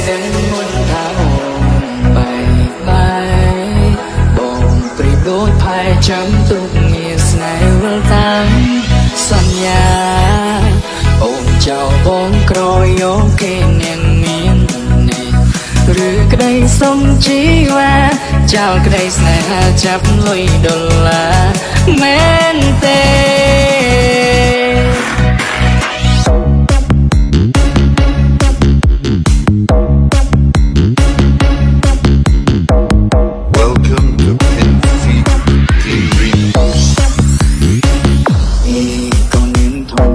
នឹងមុនថាអូនបែបងប្រៀបដូចផែចាំទុកងារស្នេហ៍វិលតាំងសន្យាអូនចោលបងក្រយកគេនឹងមាននេះឬក្តីសុំជីវ៉ាចោលក្តីស្នេហាចាប់លុយដុល្លារមែនទេ Welcome to Infinity Remix. ก็เงินทอง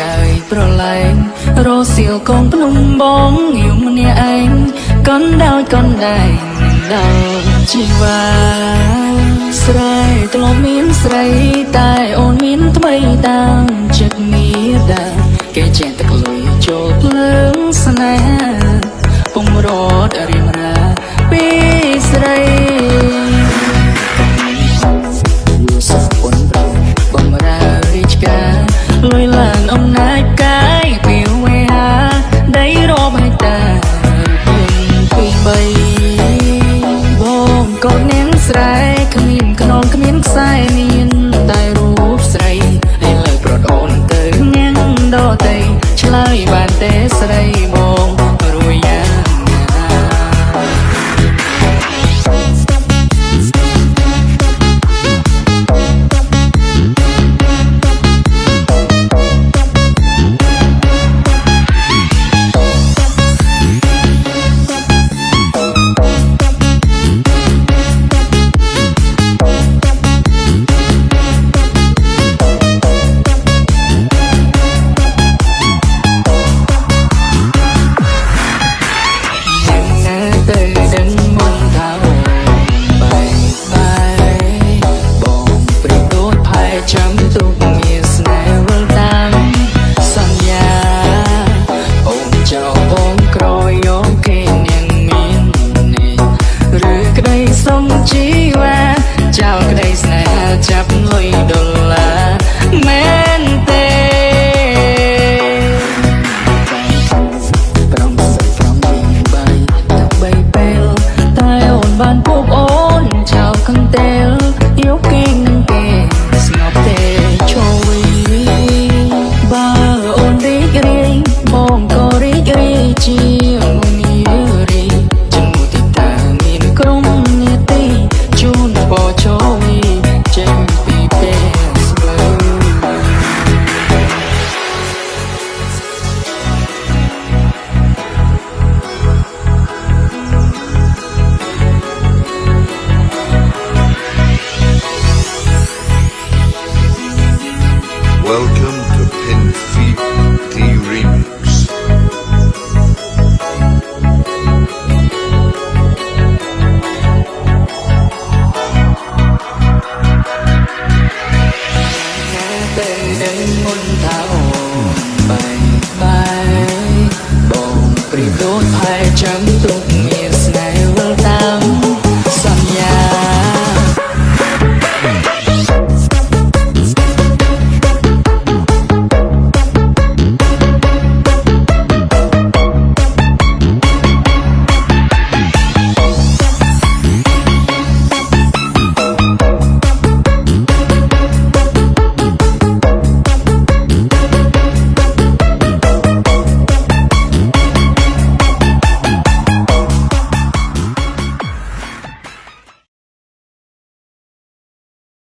កាយប្រឡែងរសៀលកូនភ្នំបងងាវម្នាក់ឯងកូនដោយកូនដែងដល់ជីវ៉ាស្រែធ្លាប់មានស្រីតែអូនមានថ្មីតាមចិត្តមានដែរគេចេះតែក្លុយចូលភ្លើងស្នេហាពុំរត់រៀមរាពីស្រីបំរើរាជការលុយឡានអំណាចកាយពីវេហាដៃរាប់ឲ្យតាពី3បងកូននាងស្រែគ្មានខ្នងគ្មានខ្សែមានតែរូបស្រីឲ្យលើប្រដអូនទៅនាងដតីឆ្លើយបានទេស្រី